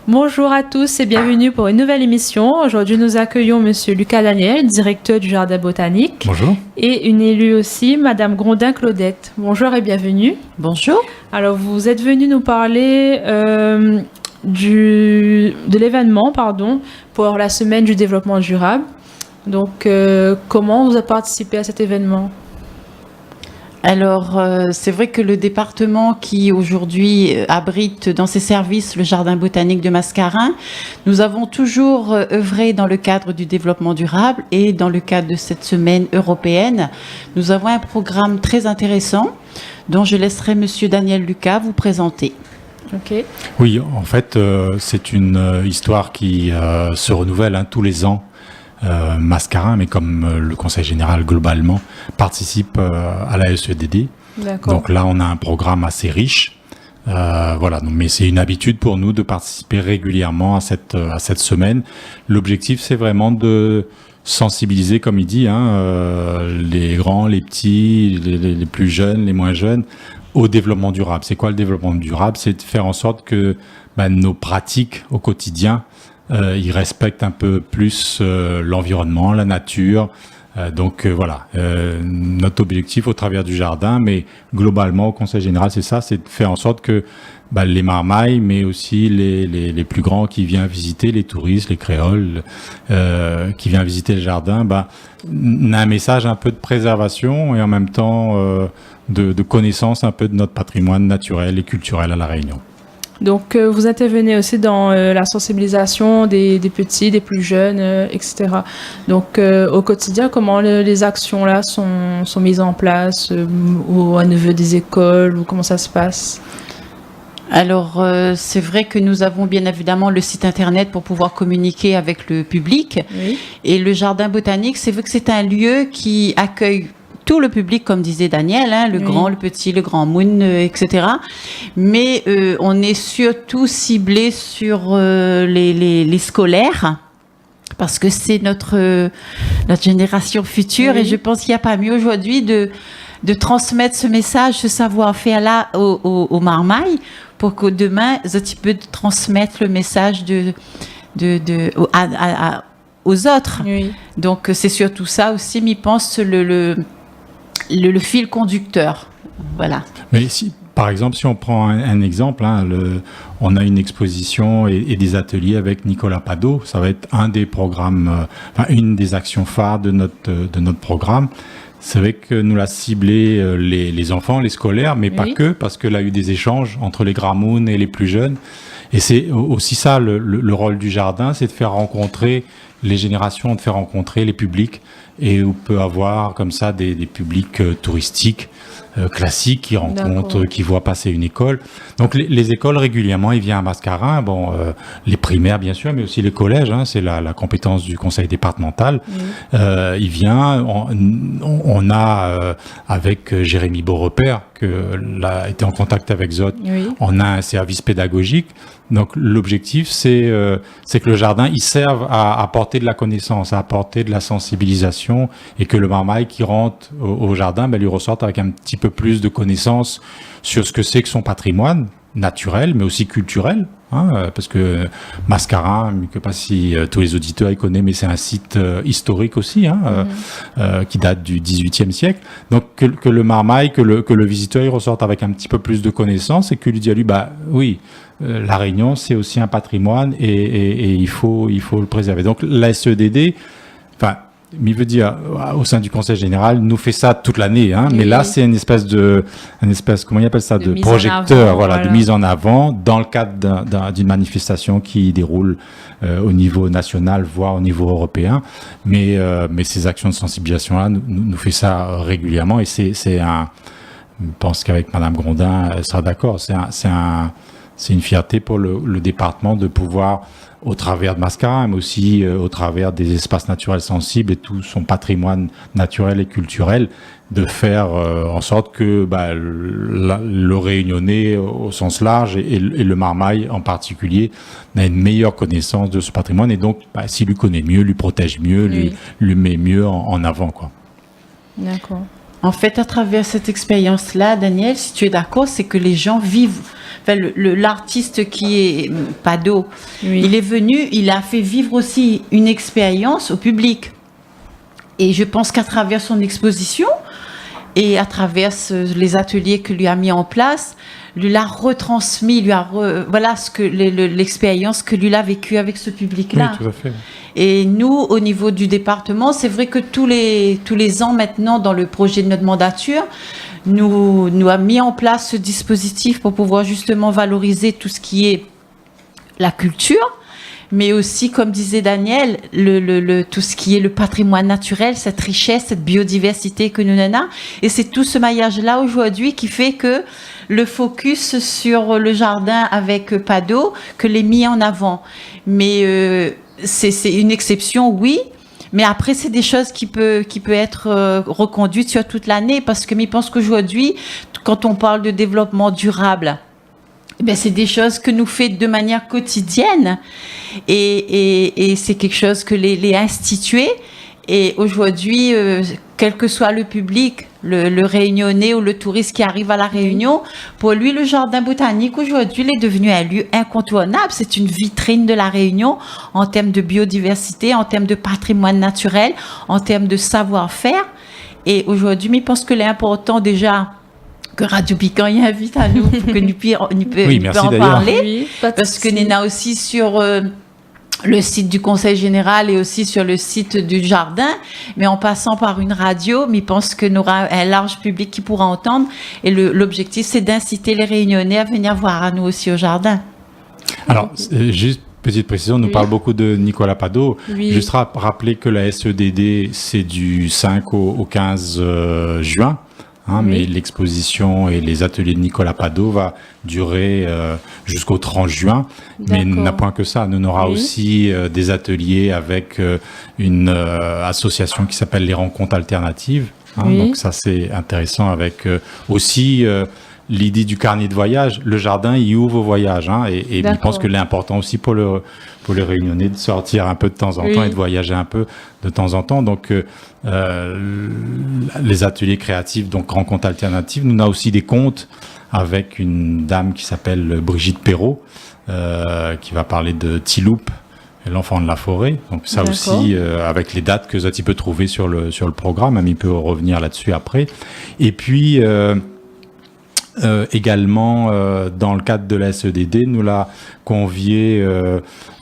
Bonjour à tous et bienvenue pour une nouvelle émission. Aujourd'hui, nous accueillons Monsieur Lucas Daniel, directeur du Jardin botanique. Bonjour. Et une élue aussi, Madame Grondin-Claudette. Bonjour et bienvenue. Bonjour. Alors, vous êtes venu nous parler de l'événement, pour la semaine du développement durable. Donc, comment vous avez participé à cet événement ? Alors, c'est vrai que le département qui aujourd'hui abrite dans ses services le jardin botanique de Mascarin, nous avons toujours œuvré dans le cadre du développement durable et dans le cadre de cette semaine européenne. Nous avons un programme très intéressant dont je laisserai Monsieur Daniel Lucas vous présenter. Ok. Oui, en fait, c'est une histoire qui se renouvelle tous les ans. Mascarin, mais comme le Conseil général globalement participe à la SEDD. D'accord. Donc là, on a un programme assez riche. Voilà, donc, mais c'est une habitude pour nous de participer régulièrement à cette semaine. L'objectif, c'est vraiment de sensibiliser, comme il dit, les grands, les petits, les plus jeunes, les moins jeunes, au développement durable. C'est quoi le développement durable ? C'est de faire en sorte que nos pratiques au quotidien ils respectent un peu plus l'environnement, la nature. Donc voilà, notre objectif au travers du jardin, mais globalement au Conseil général, c'est ça, c'est de faire en sorte que les marmailles, mais aussi les plus grands qui viennent visiter, les touristes, les créoles, qui viennent visiter le jardin, on a un message un peu de préservation et en même temps de connaissance un peu de notre patrimoine naturel et culturel à La Réunion. Donc, vous intervenez aussi dans la sensibilisation des petits, des plus jeunes, etc. Donc, au quotidien, comment les actions-là sont mises en place au niveau des écoles ou comment ça se passe ? Alors, c'est vrai que nous avons bien évidemment le site internet pour pouvoir communiquer avec le public. Oui. Et le jardin botanique, c'est vrai que c'est un lieu qui accueille tout le public, comme disait Daniel, le grand, le petit, le grand moon, etc. Mais on est surtout ciblé sur les scolaires, parce que c'est notre génération future, et je pense qu'il n'y a pas mieux aujourd'hui de transmettre ce message, ce savoir-faire-là aux marmailles, pour que demain, ils peuvent transmettre le message aux autres. Oui. Donc, c'est surtout ça aussi, mais je pense, le fil conducteur. Voilà. Mais si, par exemple, si on prend un exemple, on a une exposition et des ateliers avec Nicolas Pado. Ça va être un des programmes, une des actions phares de notre programme. C'est vrai que nous l'a ciblé les enfants, les scolaires, mais pas que, parce que là, il y a eu des échanges entre les Gramoun et les plus jeunes. Et c'est aussi ça, le rôle du jardin, c'est de faire rencontrer les générations, de faire rencontrer les publics. Et on peut avoir comme ça des publics touristiques classiques qui rencontrent, qui voient passer une école. Donc les écoles régulièrement, ils viennent à Mascarin, les primaires bien sûr, mais aussi les collèges, c'est la compétence du conseil départemental. Il vient, on a avec Jérémy Beaurepaire, a été en contact avec Zot, on a un service pédagogique. Donc l'objectif, c'est que le jardin, il serve à apporter de la connaissance, à apporter de la sensibilisation, et que le marmaille qui rentre au jardin, lui ressorte avec un petit peu plus de connaissances sur ce que c'est que son patrimoine naturel, mais aussi culturel. Parce que Mascarin, je ne sais pas si tous les auditeurs y connaissent, mais c'est un site historique aussi, qui date du XVIIIe siècle. Donc que le marmaille, que le visiteur il ressorte avec un petit peu plus de connaissances et que lui dit à lui, oui, La Réunion, c'est aussi un patrimoine et il faut le préserver. Donc la SEDD, il veut dire, au sein du Conseil général, nous fait ça toute l'année, mais là, c'est une espèce, comment il appelle ça, de projecteur, de mise en avant dans le cadre d'une manifestation qui déroule au niveau national, voire au niveau européen. Mais ces actions de sensibilisation-là, nous fait ça régulièrement, et je pense qu'avec Madame Grondin, elle sera d'accord, c'est une fierté pour le département de pouvoir, au travers de Mascarin, mais aussi au travers des espaces naturels sensibles et tout son patrimoine naturel et culturel, de faire en sorte que le Réunionnais au sens large et le marmaille en particulier a une meilleure connaissance de ce patrimoine, et donc s'il lui connaît mieux, lui protège mieux, lui met mieux en avant, quoi. D'accord. En fait, à travers cette expérience-là, Daniel, si tu es d'accord, c'est que les gens vivent. Enfin, l'artiste qui est Pado, il est venu, il a fait vivre aussi une expérience au public. Et je pense qu'à travers son exposition et à travers les ateliers que lui a mis en place, lui l'a retransmis, voilà ce que l'expérience que lui a vécue avec ce public-là. Oui, tout à fait. Et nous, au niveau du département, c'est vrai que tous les ans maintenant, dans le projet de notre mandature, nous a mis en place ce dispositif pour pouvoir justement valoriser tout ce qui est la culture, mais aussi, comme disait Daniel, tout ce qui est le patrimoine naturel, cette richesse, cette biodiversité que nous avons. Et c'est tout ce maillage-là aujourd'hui qui fait que le focus sur le jardin avec Pado, que l'est mis en avant. Mais c'est une exception, oui. Mais après, c'est des choses qui peut être reconduites sur toute l'année, parce que je pense qu'aujourd'hui, quand on parle de développement durable, c'est des choses que nous faisons de manière quotidienne et c'est quelque chose que les institués. Et aujourd'hui, quel que soit le public, le Réunionnais ou le touriste qui arrive à la Réunion, pour lui, le jardin botanique aujourd'hui, il est devenu un lieu incontournable. C'est une vitrine de la Réunion en termes de biodiversité, en termes de patrimoine naturel, en termes de savoir-faire. Et aujourd'hui, je pense que l'important déjà que Radio Piquant y invite à nous pour que nous puissions en parler. Oui, parce que Nena aussi sur le site du Conseil général et aussi sur le site du jardin, mais en passant par une radio, mais je pense que nous aura un large public qui pourra entendre. Et l'objectif, c'est d'inciter les Réunionnais à venir voir à nous aussi au jardin. Alors, juste petite précision, on nous parle beaucoup de Nicolas Pado. Oui. Juste rappeler que la SEDD, c'est du 5 au 15 juin. Mais l'exposition et les ateliers de Nicolas Pado va durer jusqu'au 30 juin. Mais n'a point que ça. Nous aura aussi des ateliers avec une association qui s'appelle les Rencontres Alternatives. Donc ça, c'est intéressant avec aussi l'idée du carnet de voyage. Le jardin, il ouvre au voyage. Et je pense que l'important aussi pour les Réunionnais de sortir un peu de temps en temps et de voyager un peu de temps en temps. Donc, les ateliers créatifs, donc rencontres alternatives. Nous avons aussi des contes avec une dame qui s'appelle Brigitte Perrault, qui va parler de Tiloup, l'enfant de la forêt. Donc ça aussi, avec les dates que Zati peut trouver sur le programme, il peut revenir là-dessus après. Et puis également, dans le cadre de la SEDD, nous l'a convié,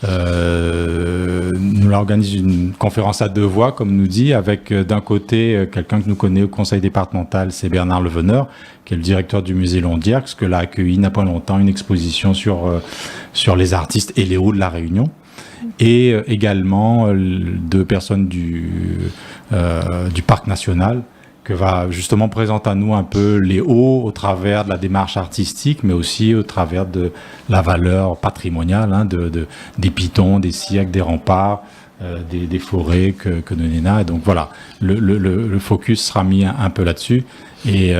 nous l'a organisé une conférence à 2 voix, comme nous dit, avec d'un côté quelqu'un que nous connaissons au conseil départemental, c'est Bernard Leveneur, qui est le directeur du musée Londière, que l'a accueilli il n'y a pas longtemps une exposition sur les artistes et les héros de la Réunion. Et également 2 personnes du parc national, que va justement présenter à nous un peu les hauts au travers de la démarche artistique, mais aussi au travers de la valeur patrimoniale des pitons, des siècles, des remparts, des forêts que nous Nena. Et donc voilà, le focus sera mis un peu là-dessus. Et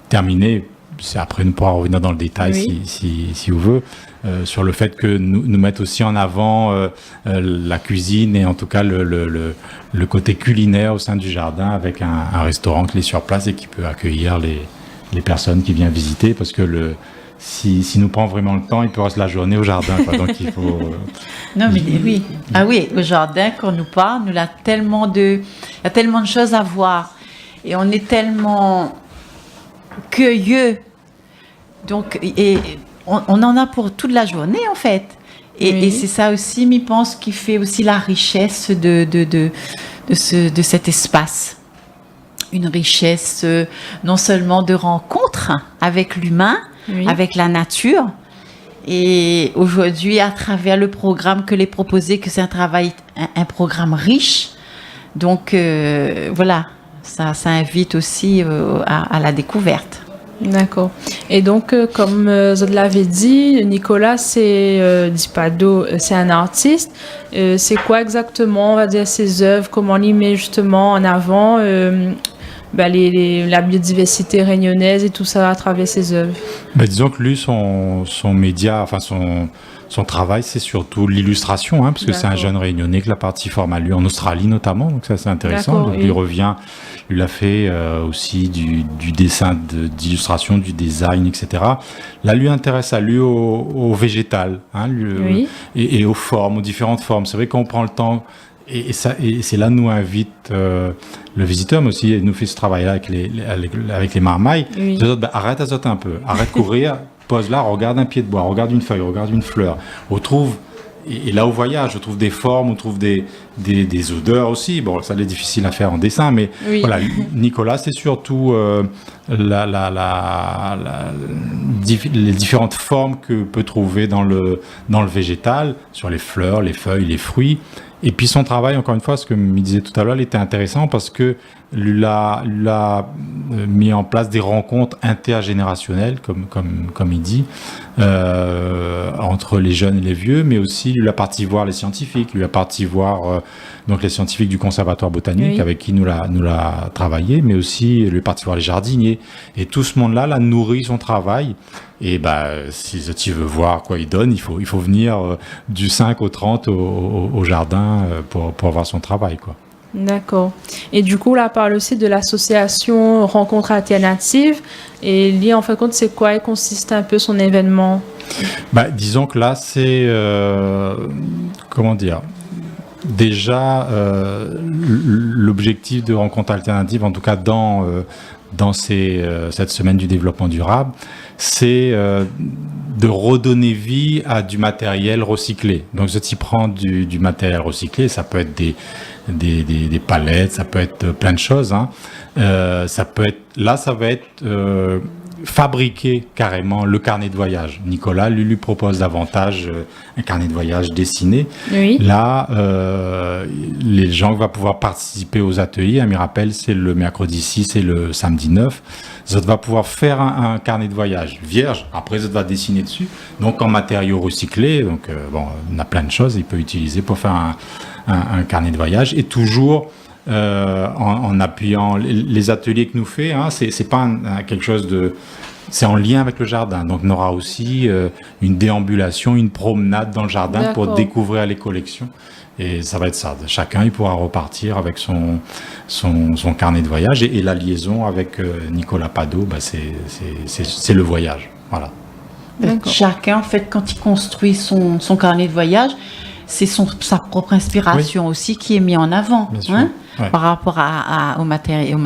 terminé, après nous pourrons revenir dans le détail si vous veut, sur le fait que nous mettons aussi en avant la cuisine et en tout cas le côté culinaire au sein du jardin avec un restaurant qui est sur place et qui peut accueillir les personnes qui viennent visiter, parce que si nous prend vraiment le temps, il peut rester la journée au jardin, quoi. Donc il faut... Non mais oui. Ah oui, au jardin, quand on nous parle, il y a tellement de choses à voir. Et on est tellement curieux. Donc, on en a pour toute la journée, en fait. Et c'est ça aussi, je pense, qui fait aussi la richesse de cet espace. Une richesse non seulement de rencontres avec l'humain, avec la nature. Et aujourd'hui, à travers le programme que les proposé, que c'est un programme riche. Donc, voilà, ça invite aussi à la découverte. D'accord. Et donc, comme je l'avais dit, Nicolas, c'est Pado, c'est un artiste. C'est quoi exactement, on va dire, ses œuvres? Comment il met justement en avant la biodiversité réunionnaise et tout ça à travers ses œuvres? Disons que lui, son média, enfin son travail, c'est surtout l'illustration, parce que c'est un jeune réunionnais que la partie forme a lieu en Australie notamment, donc ça c'est intéressant. Donc il a fait aussi du dessin, d'illustration, du design, etc. Là, lui intéresse à lui au végétal, et aux formes, aux différentes formes. C'est vrai qu'on prend le temps. Et c'est là nous invite le visiteur, mais aussi nous fait ce travail-là avec les marmailles. Arrête à sauter un peu, arrête de courir, pose là, regarde un pied de bois, regarde une feuille, regarde une fleur. On trouve, et là au voyage, on trouve des formes, on trouve des odeurs aussi. Bon, ça c'est difficile à faire en dessin, mais voilà, Nicolas, c'est surtout les différentes formes que peut trouver dans le végétal, sur les fleurs, les feuilles, les fruits. Et puis son travail, encore une fois, ce que me disait tout à l'heure, il était intéressant parce que lui a mis en place des rencontres intergénérationnelles, comme il dit, entre les jeunes et les vieux, mais aussi lui a parti voir les scientifiques, lui a parti voir donc les scientifiques du Conservatoire botanique avec qui nous l'a travaillé, mais aussi lui a parti voir les jardiniers. Et tout ce monde-là nourrit son travail. Et si tu veux voir quoi il donne, il faut venir du 5 au 30 au jardin pour voir son travail, quoi. D'accord. Et du coup, là, on parle aussi de l'association Rencontres Alternatives. Et lui, en fin de compte, c'est quoi? Il consiste un peu son événement? Disons que là, c'est... comment dire? Déjà, l'objectif de Rencontres Alternatives, en tout cas dans cette semaine du développement durable, c'est de redonner vie à du matériel recyclé. Donc, je t'y prends du matériel recyclé, ça peut être des palettes, ça peut être plein de choses. Ça va être fabriquer carrément le carnet de voyage. Nicolas lui propose davantage un carnet de voyage dessiné. Là, les gens vont pouvoir participer aux ateliers. Je me rappelle, c'est le mercredi 6 et le samedi 9. Ça va pouvoir faire un carnet de voyage vierge. Après, ça va dessiner dessus. Donc, en matériaux recyclés. Donc, on a plein de choses qu'il peut utiliser pour faire un carnet de voyage. Et toujours en appuyant les ateliers que nous fait. C'est pas quelque chose de... C'est en lien avec le jardin. Donc, on aura aussi une déambulation, une promenade dans le jardin pour découvrir les collections. Et ça va être ça. Chacun, il pourra repartir avec son carnet de voyage. Et la liaison avec Nicolas Pado, c'est le voyage. Voilà. Chacun, en fait, quand il construit son carnet de voyage, c'est sa propre inspiration aussi qui est mise en avant. Par rapport aux matériaux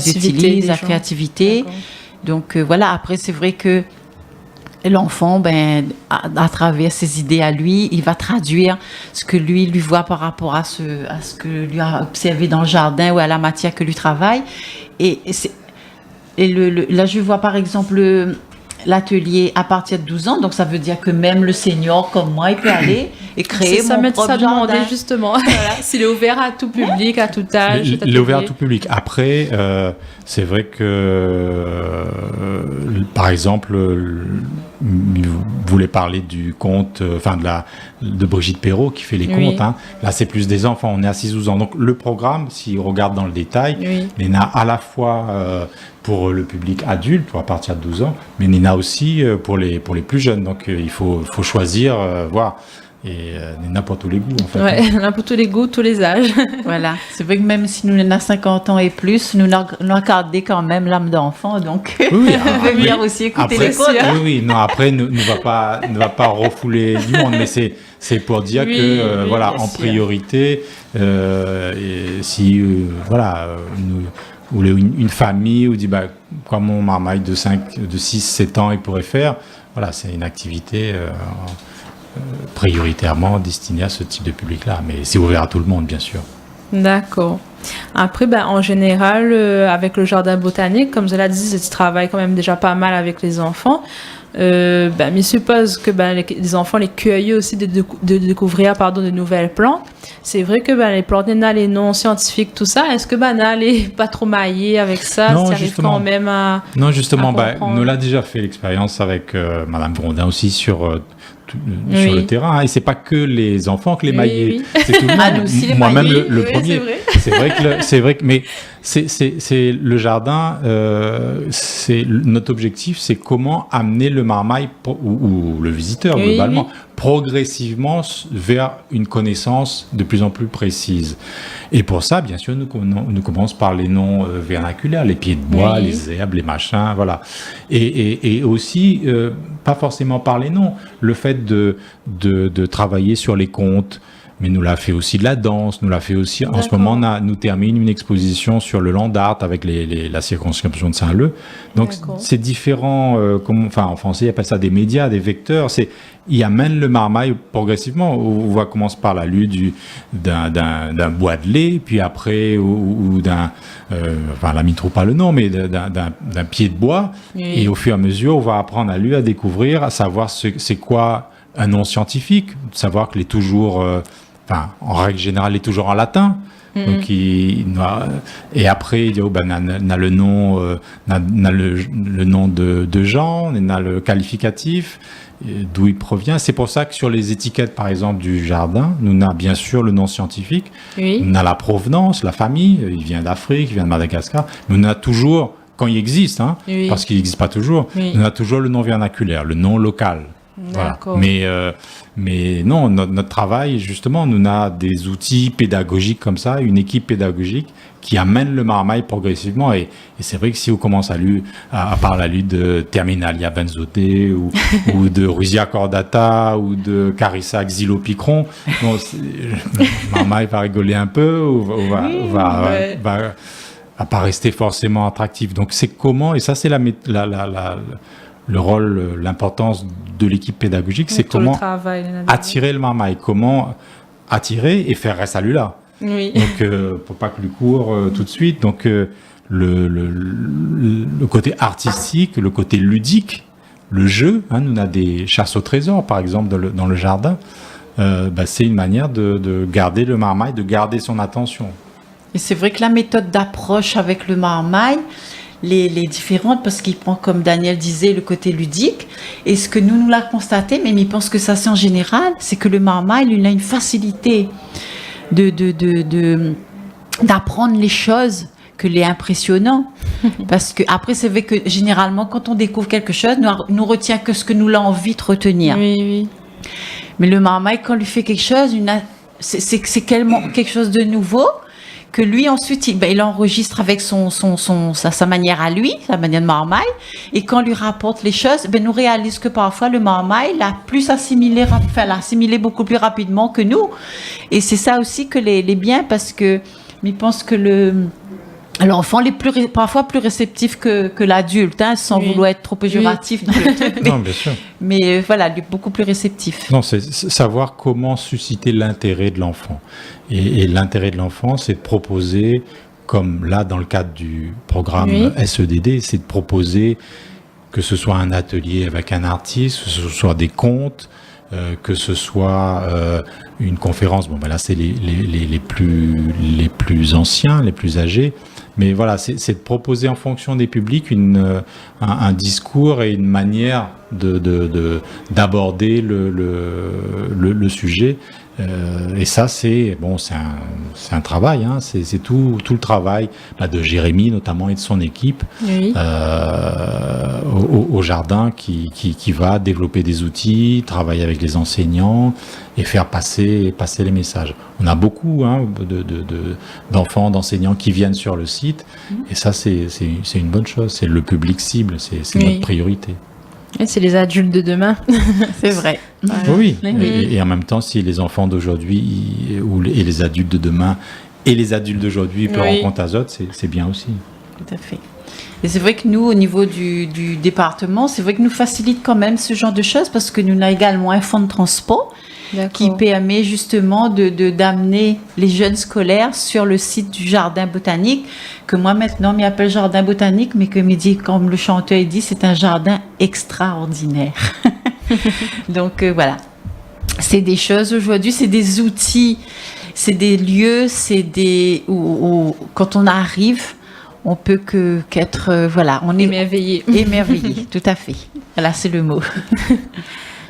qu'ils utilisent, la créativité. Donc, voilà. Après, c'est vrai que l'enfant, à travers ses idées à lui, il va traduire ce que lui voit par rapport à ce que lui a observé dans le jardin ou à la matière que lui travaille. Là, je vois par exemple l'atelier à partir de 12 ans, donc ça veut dire que même le senior comme moi, il peut aller et créer mon propre jardin. Justement, s'il est ouvert à tout public, à tout âge. Il est ouvert à tout public. Après, c'est vrai que, par exemple, vous voulez parler du conte, de Brigitte Perrault qui fait les contes. Là, c'est plus des enfants. On est à 6-12 ans. Donc, le programme, si on regarde dans le détail, il y en a à la fois pour le public adulte, à partir de 12 ans, mais il y en a aussi pour les plus jeunes. Donc, il faut choisir, voir. Et n'importe tous les goûts, en fait. N'importe tous les goûts, tous les âges. Voilà. C'est vrai que même si nous en avons 50 ans et plus, nous avons gardé quand même l'âme d'enfant. Donc, venir aussi écouter les contes. Non, après, ne va pas refouler du monde, mais c'est pour dire que, en priorité, si, ou une famille, ou dit, quoi mon marmaille de 6-7 ans, il pourrait faire, c'est une activité prioritairement destiné à ce type de public-là, mais c'est ouvert à tout le monde, bien sûr. D'accord. Après, en général, avec le jardin botanique, comme je l'ai dit, tu travailles quand même déjà pas mal avec les enfants. Je suppose que les enfants les cueillent aussi de découvrir de nouvelles plantes. C'est vrai que les plantes, les noms scientifiques, tout ça, est-ce que les pas trop maillés avec ça? Non, ça arrive quand même à... Non, justement, nous l'a déjà fait l'expérience avec Madame Grondin aussi sur le terrain, et c'est pas que les enfants que les maillés, c'est tout le monde. Nous aussi, les moi-même maillés, le premier. c'est vrai que, mais c'est le jardin. Notre objectif, c'est comment amener le marmaille ou le visiteur globalement progressivement vers une connaissance de plus en plus précise. Et pour ça, bien sûr, nous commençons par les noms vernaculaires, les pieds de bois, les herbes, les machins, voilà. Et aussi, pas forcément par les noms, le fait de travailler sur les contes. Mais nous l'a fait aussi de la danse, nous l'a fait aussi. En ce moment, nous termine une exposition sur le land art avec la circonscription de Saint-Leu. Donc, c'est différent. En français, ils appellent ça des médias, des vecteurs. Il amène le marmaille progressivement. On va commencer par la lutte d'un bois de lait, puis après, ou d'un. La mine trouve pas le nom, mais d'un pied de bois. Et au fur et à mesure, on va apprendre à lui à découvrir, à savoir c'est quoi un nom scientifique, savoir qu'il est toujours. En règle générale, il est toujours en latin. Donc et après, il dit, n'a le nom, n'a le nom de Jean, n'a le qualificatif, d'où il provient. C'est pour ça que sur les étiquettes, par exemple, du jardin, nous avons bien sûr le nom scientifique, on a la provenance, la famille, il vient d'Afrique, il vient de Madagascar, mais on a toujours, quand il existe, parce qu'il n'existe pas toujours, on a toujours le nom vernaculaire, le nom local. Voilà. Mais non, notre travail, justement, nous a des outils pédagogiques comme ça, une équipe pédagogique qui amène le marmaille progressivement. Et c'est vrai que si on commence à part la lutte de Terminalia benzoté ou de Rusia cordata ou de Carissa xylopicron, le marmaille va rigoler un peu ou va pas rester forcément attractif. Donc c'est comment, et ça c'est le rôle, l'importance de l'équipe pédagogique, c'est comment attirer le marmaille, comment attirer et faire rester celui-là. Donc, pour pas que lui court tout de suite. Donc, le côté artistique, le côté ludique, le jeu. Nous, on a des chasses au trésor, par exemple, dans le jardin. C'est une manière de garder le marmaille, de garder son attention. Et c'est vrai que la méthode d'approche avec le marmaille, les différentes, parce qu'il prend, comme Daniel disait, le côté ludique. Et ce que nous l'avons constaté, mais il pense que ça c'est en général, c'est que le marmaille, il a une facilité d'apprendre les choses que les impressionnants. Parce que après, c'est vrai que généralement, quand on découvre quelque chose, nous retient que ce que nous l'avons envie de retenir. Mais le marmaille, quand on lui fait quelque chose, c'est quelque chose de nouveau, que lui ensuite il enregistre avec sa manière à lui, sa manière de marmaille, et quand on lui rapporte les choses, nous réalise que parfois le marmaille l'a assimilé beaucoup plus rapidement que nous, et c'est ça aussi que les biens, parce que je pense que l'enfant est parfois plus réceptif que l'adulte, sans vouloir être trop péjoratif dans le truc, non, bien sûr. Mais voilà, il est beaucoup plus réceptif. Non, c'est savoir comment susciter l'intérêt de l'enfant. Et l'intérêt de l'enfant, c'est de proposer, comme là dans le cadre du programme SEDD, c'est de proposer que ce soit un atelier avec un artiste, que ce soit des contes, que ce soit une conférence. Là c'est les plus anciens, les plus âgés. Mais voilà, c'est de proposer en fonction des publics un discours et une manière d'aborder le sujet. Et ça, c'est un travail. C'est tout le travail de Jérémy notamment et de son équipe au jardin qui va développer des outils, travailler avec les enseignants et faire passer les messages. On a beaucoup d'enfants, d'enseignants qui viennent sur le site, et ça c'est une bonne chose. C'est le public cible, c'est notre priorité. Et c'est les adultes de demain. C'est vrai. Oui. Et en même temps, si les enfants d'aujourd'hui et les adultes de demain et les adultes d'aujourd'hui peuvent rencontrer Azote, c'est bien aussi. Tout à fait. Et c'est vrai que nous, au niveau du département, c'est vrai que nous facilite quand même ce genre de choses, parce que nous avons également un fonds de transport qui permet justement d'amener les jeunes scolaires sur le site du jardin botanique, que moi maintenant m'y appelle jardin botanique, mais que me dit, comme le chanteur dit, c'est un jardin extraordinaire. Donc voilà, c'est des choses aujourd'hui, c'est des outils, c'est des lieux, c'est où quand on arrive, on peut qu'être on est émerveillé. Émerveillé, tout à fait. Voilà, c'est le mot.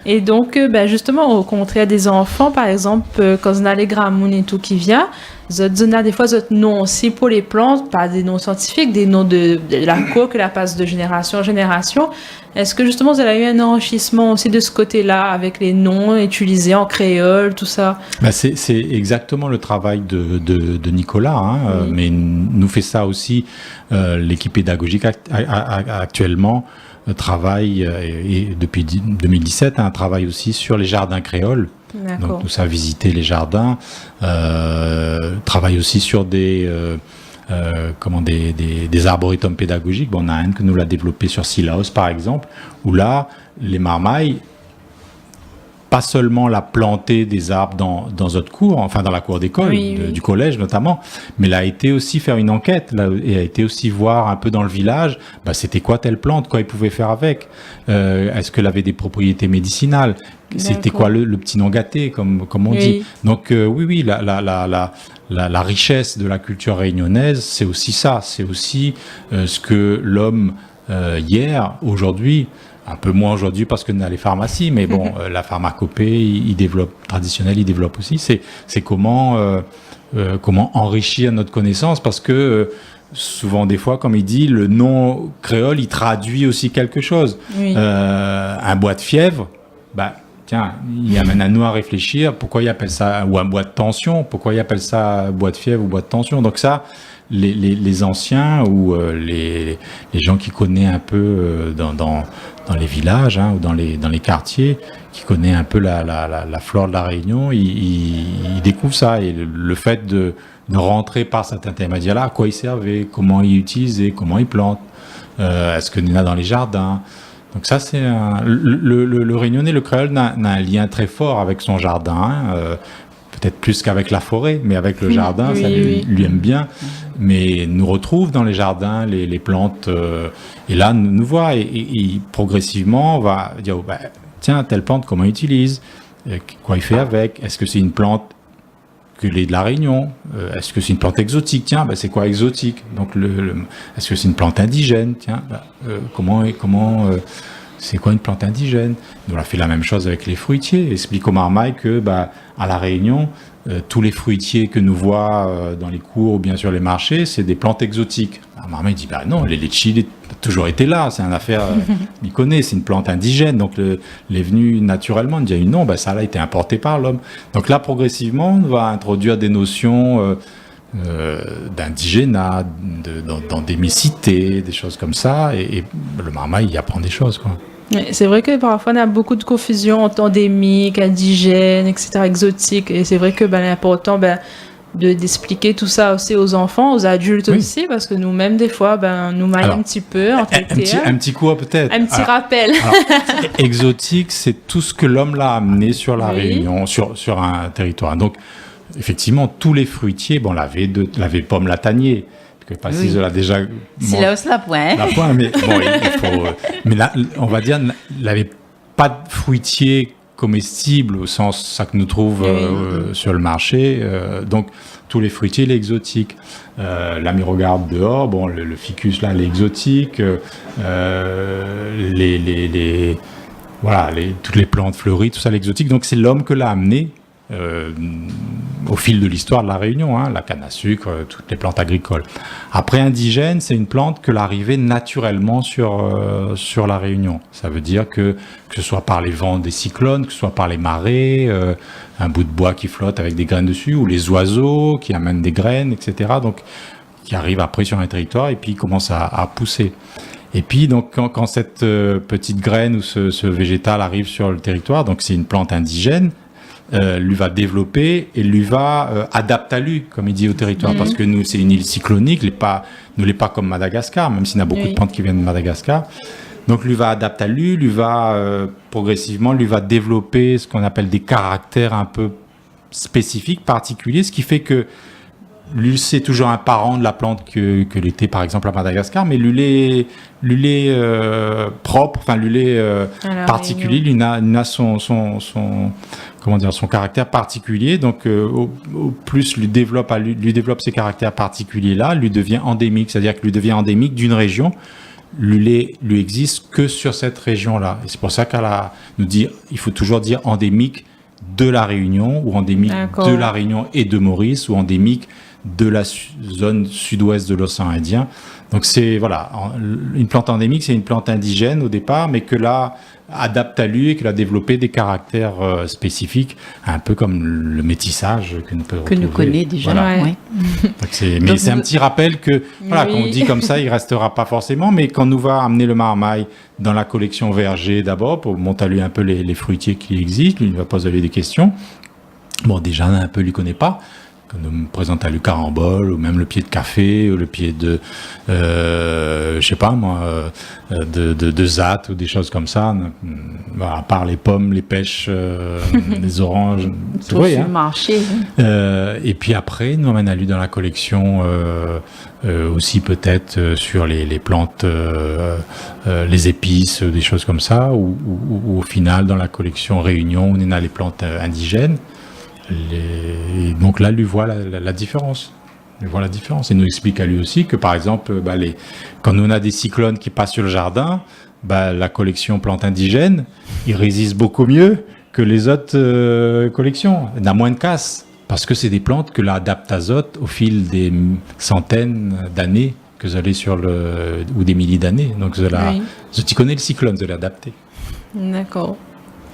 Et donc, justement, au contraire des enfants, par exemple, quand on a les gramoun et tout qui vient, on a des fois d'autres noms aussi pour les plantes, pas des noms scientifiques, des noms de la cour que la passe de génération en génération. Est-ce que justement vous avez eu un enrichissement aussi de ce côté-là avec les noms utilisés en créole, tout ça? C'est exactement le travail de Nicolas, hein, Oui. mais nous fait ça aussi l'équipe pédagogique actuellement travaille et depuis 2017 travaille aussi sur les jardins créoles. D'accord. Donc nous avons visité les jardins, travaille aussi sur des arboretums pédagogiques. Bon, on a un que nous l'a développé sur Sillaos par exemple, où là les marmailles pas seulement la planter des arbres dans notre cour, enfin dans la cour d'école, du collège notamment, mais elle a été aussi faire une enquête, et a été aussi voir un peu dans le village, c'était quoi telle plante, quoi ils pouvaient faire avec, est-ce qu'elle avait des propriétés médicinales, c'était quoi le petit nom gâté, comme on dit. Donc oui, la richesse de la culture réunionnaise, c'est aussi ça, c'est aussi ce que l'homme hier, aujourd'hui, un peu moins aujourd'hui parce qu'on a les pharmacies, mais bon, la pharmacopée, il développe aussi. C'est comment enrichir notre connaissance, parce que souvent des fois, comme il dit, le nom créole, il traduit aussi quelque chose. Oui. Un bois de fièvre, tiens, il amène à nous à réfléchir. Pourquoi il appelle ça, ou un bois de tension, pourquoi il appelle ça bois de fièvre ou bois de tension. Donc ça, les anciens ou les gens qui connaissent un peu dans les villages ou dans les quartiers, qui connaissent un peu la flore de la Réunion, ils découvrent ça. Et le fait de rentrer par cet intermédiaire-là, à quoi il servait, comment il utilisait, comment il plante, est-ce qu'il y en a dans les jardins. Donc ça, c'est le Réunionnais, le créole n'a un lien très fort avec son jardin, peut-être plus qu'avec la forêt, mais avec le jardin, ça lui aime bien. Mais nous retrouve dans les jardins les plantes, et là, nous voit, et progressivement, on va dire, tiens, telle plante, comment il utilise, quoi il fait avec, est-ce que c'est une plante qu'il est de la Réunion, est-ce que c'est une plante exotique, tiens, c'est quoi exotique, donc est-ce que c'est une plante indigène, tiens, comment c'est quoi une plante indigène. Nous, on a fait la même chose avec les fruitiers. Explique aux marmailles que, à la Réunion, tous les fruitiers que nous voient dans les cours ou bien sûr les marchés, c'est des plantes exotiques. La marmaille dit, non, les litchis ont toujours été là, c'est une affaire, il connaît, c'est une plante indigène, donc les venus naturellement. On dit, non, ça a été importé par l'homme. Donc là, progressivement, on va introduire des notions d'indigénat, d'endémicité, des choses comme ça, et le marmaille, il apprend des choses, quoi. C'est vrai que parfois on a beaucoup de confusion entre endémique, indigène, etc., exotique, et c'est vrai que l'important d'expliquer tout ça aussi aux enfants, aux adultes aussi, parce que nous-mêmes des fois nous maillons un petit peu en un petit coup peut-être. Un petit rappel. Exotique, c'est tout ce que l'homme l'a amené sur la Réunion, sur un territoire. Donc effectivement, tous les fruitiers, la pomme latanier. Parce là déjà. Sillaos la pointe. La pointe, mais il faut. Mais là, on va dire, il n'avait pas de fruitier comestible au sens ça que nous trouve sur le marché. Donc tous les fruitiers, les exotiques. Là, mais regarde dehors, le ficus là, les exotiques. Toutes les plantes fleuries, tout ça, l'exotique. Donc c'est l'homme que l'a amené. Au fil de l'histoire de la Réunion, la canne à sucre, toutes les plantes agricoles. Après, indigène, c'est une plante que l'arrivée naturellement sur la Réunion. Ça veut dire que ce soit par les vents des cyclones, que ce soit par les marées, un bout de bois qui flotte avec des graines dessus, ou les oiseaux qui amènent des graines, etc. Donc, qui arrivent après sur un territoire et puis commencent à pousser. Et puis, donc, quand cette petite graine ou ce végétal arrive sur le territoire, donc c'est une plante indigène, lui va développer et lui va adapter à lui, comme il dit, au territoire, parce que nous, c'est une île cyclonique, nous l'est pas comme Madagascar, même s'il y a beaucoup de plantes qui viennent de Madagascar. Donc lui va adapter à lui va progressivement, lui va développer ce qu'on appelle des caractères un peu spécifiques, particuliers, ce qui fait que lui, c'est toujours un parent de la plante que l'était, par exemple, à Madagascar, mais lui l'est propre, enfin, lui l'est particulier, lui a son caractère particulier. Donc, au plus lui développe ses caractères particuliers-là, lui devient endémique, c'est-à-dire que lui devient endémique d'une région le lait lui existe que sur cette région-là. Et c'est pour ça il faut toujours dire endémique de la Réunion, ou endémique de la Réunion et de Maurice, ou endémique de la zone sud-ouest de l'océan Indien. Donc c'est, une plante endémique, c'est une plante indigène au départ, mais que là, adapte à lui et qu'il a développé des caractères spécifiques, un peu comme le métissage que nous connaissons déjà. Voilà. Ouais. Mais c'est un petit rappel que, quand on dit comme ça, il restera pas forcément, mais quand nous va amener le marmaille dans la collection verger d'abord, pour montrer à lui un peu les fruitiers qui existent, lui, il va poser des questions. Bon, déjà, un peu, lui connaît pas. Quand on me présente à le carambole, ou même le pied de café, ou le pied de, de zat, ou des choses comme ça. À part les pommes, les pêches, les oranges. Tout sur le marché. Et puis après, nous emmène à lui dans la collection, aussi peut-être sur les plantes, les épices, des choses comme ça, ou au final, dans la collection Réunion, on a les plantes indigènes. Donc là, lui voit la différence. Il voit la différence. Et nous explique à lui aussi que, par exemple, quand on a des cyclones qui passent sur le jardin, la collection plantes indigènes, il résiste beaucoup mieux que les autres collections. Il a moins de casse, parce que c'est des plantes que l'adapte azote au fil des centaines d'années que vous allez ou des milliers d'années. Donc, tu connais le cyclone, vous allez adapter. D'accord.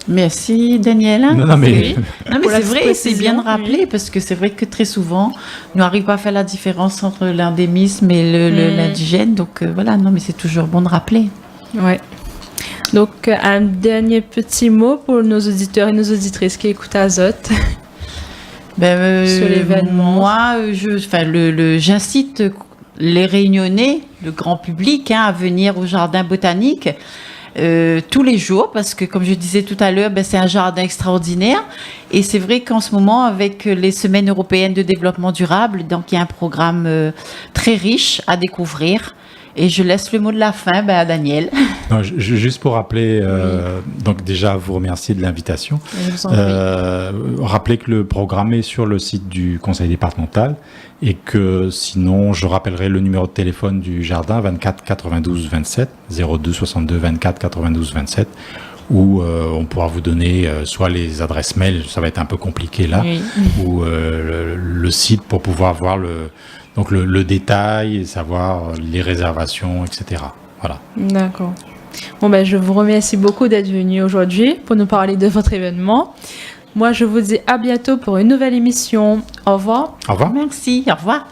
Merci Daniel. Non, mais c'est vrai, c'est bien de rappeler, parce que c'est vrai que très souvent, on n'arrive pas à faire la différence entre l'endémisme et l'indigène. Donc mais c'est toujours bon de rappeler. Ouais. Donc un dernier petit mot pour nos auditeurs et nos auditrices qui écoutent Azote. Sur l'événement. Moi, j'incite les Réunionnais, le grand public, à venir au jardin botanique. Tous les jours, parce que comme je disais tout à l'heure, c'est un jardin extraordinaire, et c'est vrai qu'en ce moment, avec les semaines européennes de développement durable, donc il y a un programme très riche à découvrir, et je laisse le mot de la fin à Daniel. Non, juste pour rappeler, donc déjà vous remercier de l'invitation. Rappeler que le programme est sur le site du conseil départemental, et que sinon je rappellerai le numéro de téléphone du jardin 24 92 27 02 62 24 92 27, où on pourra vous donner soit les adresses mail, ça va être un peu compliqué là, ou le site pour pouvoir voir le détail et savoir les réservations, etc. Voilà. D'accord. Bon, je vous remercie beaucoup d'être venu aujourd'hui pour nous parler de votre événement. Moi, je vous dis à bientôt pour une nouvelle émission. Au revoir. Au revoir. Merci. Au revoir.